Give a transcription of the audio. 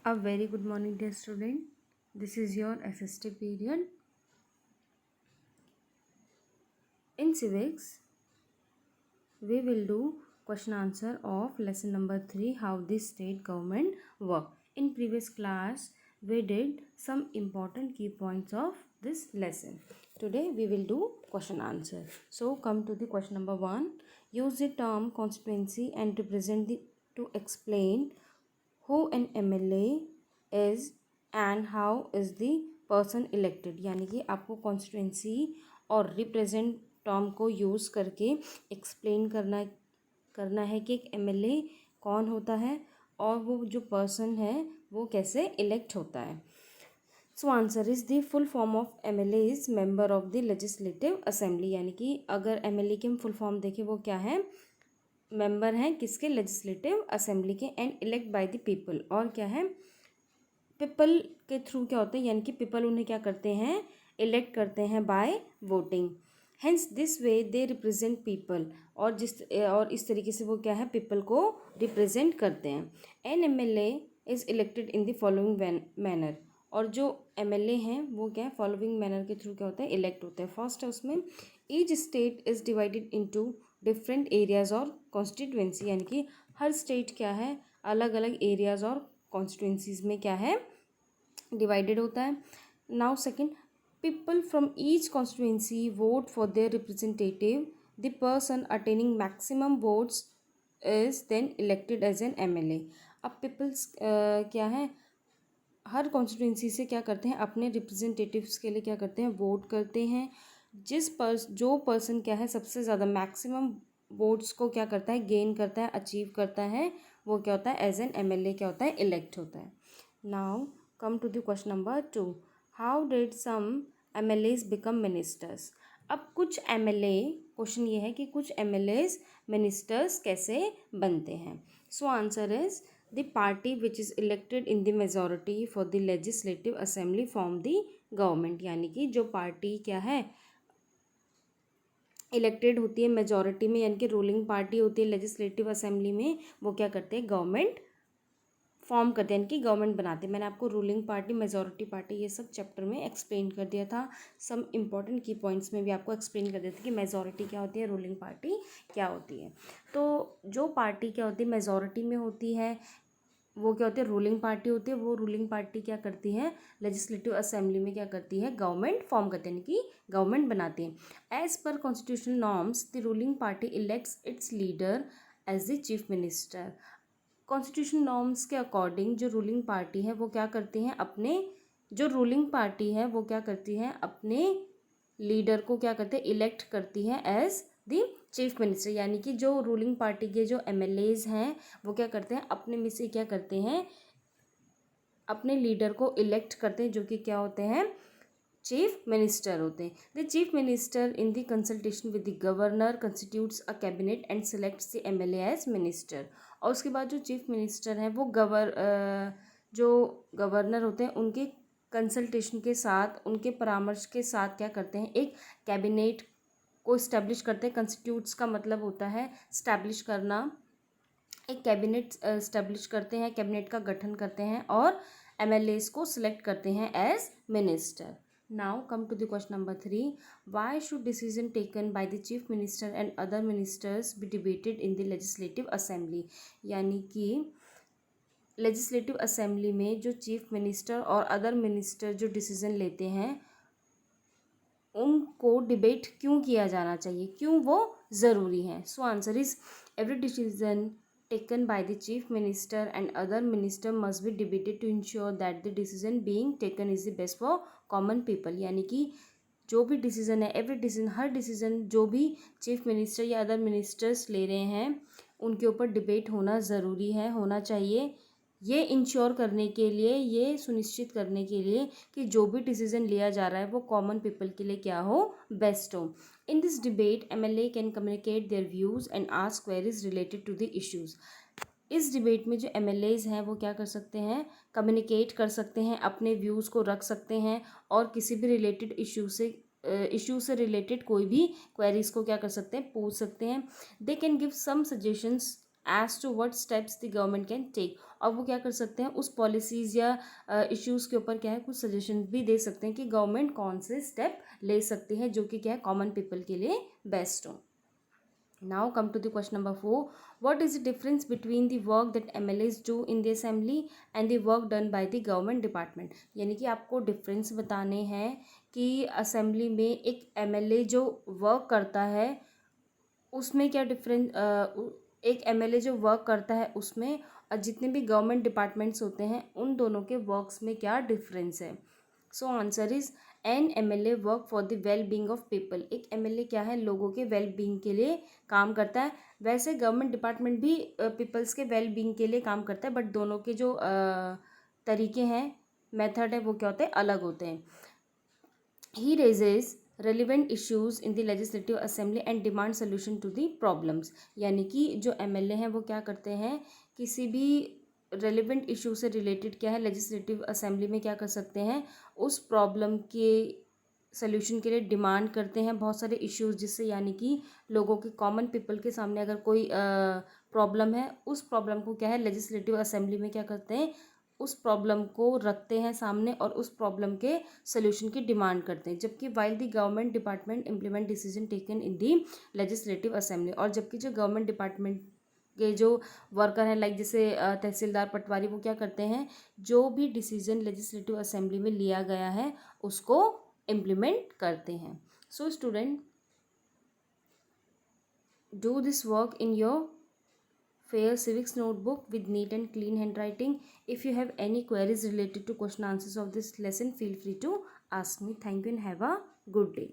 A very good morning, dear student. This is your SST period. In civics, we will do question answer of lesson number 3, how the state government work. In previous class, we did some important key points of this lesson. Today we will do question answer. So come to the question number 1. Use the term constituency and represent the to explain who an MLA is and how is the person elected. यानी कि आपको constituency और represent term को use करके explain करना है कि एक एमएलए कौन होता है और वो जो पर्सन है वो कैसे इलेक्ट होता है. So answer is the full form of MLA is member of the legislative assembly. यानी कि अगर एमएलए की हम फुल फॉर्म देखें वो क्या है, मेंबर हैं किसके, लेजिस्लेटिव असेंबली के, and elect by the people. और क्या है, पीपल के थ्रू क्या होता है, यानी कि पीपल उन्हें क्या करते हैं, इलेक्ट करते हैं by voting. Hence this way they represent people. और इस तरीके से वो क्या है, पीपल को रिप्रेजेंट करते हैं. N MLA is elected in the following manner. और जो एमएलए हैं वो क्या है, फॉलोइंग मैनर के थ्रू क्या होता है, इलेक्ट होते हैं. फर्स्ट है उसमें, each state is divided into different areas और कॉन्स्टिट्यूंसी. यानी कि हर स्टेट क्या है, अलग अलग एरियाज़ और कॉन्स्टिट्यूंसीज में क्या है, डिवाइडेड होता है. Now second, people from each constituency vote for their representative. The person attaining maximum votes is then elected as an MLA. अब पीपल्स क्या है, हर कॉन्स्टिट्यूंसी से क्या करते हैं, अपने रिप्रेजेंटेटिव्स के लिए क्या करते हैं, वोट करते हैं. जो पर्सन क्या है, सबसे ज़्यादा मैक्सिमम वोट्स को क्या करता है, गेन करता है, अचीव करता है, वो क्या होता है, एज एन एमएलए क्या होता है, इलेक्ट होता है. Now come to the question number 2. How did some MLAs become ministers. अब कुछ एमएलए, क्वेश्चन ये है कि कुछ एमएलएज मिनिस्टर्स कैसे बनते हैं. So answer is, the party which is elected in the majority for the legislative assembly form the government. यानी कि जो पार्टी क्या है, इलेक्टेड होती है मेजॉरिटी में, यानी कि रूलिंग पार्टी होती है लेजिस्लेटिव असेंबली में, वो क्या करते हैं, गवर्नमेंट फॉर्म करते हैं, यानी कि गवर्नमेंट बनाते हैं. मैंने आपको रूलिंग पार्टी, मेजॉरिटी पार्टी, ये सब चैप्टर में एक्सप्लेन कर दिया था. सम इंपॉर्टेंट की पॉइंट्स में भी आपको एक्सप्लेन कर दिया था कि मेजॉरिटी क्या होती है, रूलिंग पार्टी क्या होती है. तो जो पार्टी क्या होती है, मेजॉरिटी में होती है, वो क्या होती है, रूलिंग पार्टी होती है. वो रूलिंग पार्टी क्या करती है, लेजिस्लेटिव असेंबली में क्या करती है, गवर्नमेंट फॉर्म करते हैं, यानी कि गवर्नमेंट बनाती है. As per constitutional norms the ruling party elects its leader as the chief minister. Constitution norms के अकॉर्डिंग जो रूलिंग पार्टी है वो क्या करती हैं, अपने लीडर को क्या करते हैं, इलेक्ट करती है एज द चीफ मिनिस्टर. यानी कि जो रूलिंग पार्टी के जो एमएलएज हैं वो क्या करते हैं, अपने में से क्या करते हैं, अपने लीडर को इलेक्ट करते हैं, जो कि क्या होते हैं, चीफ मिनिस्टर होते हैं. The chief minister in the consultation with the governor constitutes a cabinet and selects the MLA as minister. और उसके बाद जो चीफ मिनिस्टर हैं वो जो गवर्नर होते हैं उनके कंसल्टेशन के साथ, उनके परामर्श के साथ क्या करते हैं, एक कैबिनेट को इस्टेब्लिश करते हैं. कंस्टिट्यूट्स का मतलब होता है इस्टेब्लिश करना. एक कैबिनेट इस्टेब्लिश करते हैं, कैबिनेट का गठन करते हैं और एमएलएज को सिलेक्ट करते हैं as minister. Now come to the question number 3. Why should decision taken by the chief minister and other ministers be debated in the legislative assembly. यानी कि लेजिस्लेटिव असेंबली में जो चीफ मिनिस्टर और other minister जो decision लेते हैं उनको debate क्यों किया जाना चाहिए, क्यों वो ज़रूरी है. So answer is, every decision taken by the chief minister and other minister must be debated to ensure that the decision being taken is the best for common people. यानी कि जो भी डिसीज़न है, एवरी डिसीजन, हर decision जो भी chief minister या other ministers ले रहे हैं उनके ऊपर डिबेट होना ज़रूरी है, होना चाहिए. ये इंश्योर करने के लिए, ये सुनिश्चित करने के लिए कि जो भी डिसीज़न लिया जा रहा है वो कॉमन पीपल के लिए क्या हो, बेस्ट हो. In this debate MLA can communicate their views and ask queries related to the issues. इस डिबेट में जो एमएलएज हैं वो क्या कर सकते हैं, कम्युनिकेट कर सकते हैं, अपने व्यूज़ को रख सकते हैं और किसी भी रिलेटेड इशू से रिलेटेड कोई भी क्वेरीज को क्या कर सकते हैं, पूछ सकते हैं. They can give some suggestions as to what steps the government can take, और वो क्या कर सकते हैं उस पॉलिसीज़ या इश्यूज़ के ऊपर क्या है कुछ सजेशन भी दे सकते हैं कि गवर्नमेंट कौन से स्टेप ले सकती है जो कि क्या है कॉमन पीपल के लिए बेस्ट हो. Now come to the question number 4. What is the difference between the work that MLAs do in the assembly and the work done by the government department? यानी कि आपको डिफरेंस बताने हैं कि assembly में एक MLA जो वर्क करता है उसमें क्या डिफरेंस, एक MLA जो वर्क करता है उसमें और जितने भी गवर्नमेंट डिपार्टमेंट्स होते हैं उन दोनों के वर्क्स में क्या डिफरेंस है. So answer is an MLA work for the well being of people. एक MLA क्या है लोगों के वेल बींग के लिए काम करता है. वैसे गवर्नमेंट डिपार्टमेंट भी पीपल्स के वेल बींग के लिए काम करता है, बट दोनों के जो तरीके हैं मेथड है वो क्या होते हैं अलग होते हैं. He raises relevant issues in the legislative assembly and demand solution to the problems. यानी कि जो MLA हैं वो क्या करते हैं किसी भी रेलिवेंट इशू से रिलेटेड क्या है लेजिस्लेटिव असेंबली में क्या कर सकते हैं उस प्रॉब्लम के सोल्यूशन के लिए डिमांड करते हैं बहुत सारे इश्यूज जिससे, यानी कि लोगों के कॉमन पीपल के सामने अगर कोई प्रॉब्लम है उस प्रॉब्लम को क्या है लेजिस्लेटिव असेंबली में क्या करते हैं उस प्रॉब्लम को रखते हैं सामने और उस प्रॉब्लम के सोल्यूशन की डिमांड करते हैं. जबकि while the government department implement decision taken in the legislative assembly, और जबकि जो गवर्नमेंट डिपार्टमेंट के जो वर्कर हैं लाइक जैसे तहसीलदार पटवारी वो क्या करते हैं जो भी डिसीजन लेजिस्लेटिव असेंबली में लिया गया है उसको इम्प्लीमेंट करते हैं. So student do this work in your fair civics notebook with neat and clean handwriting. If you have any queries related to question answers of this lesson, feel free to ask me. Thank you and have a good day.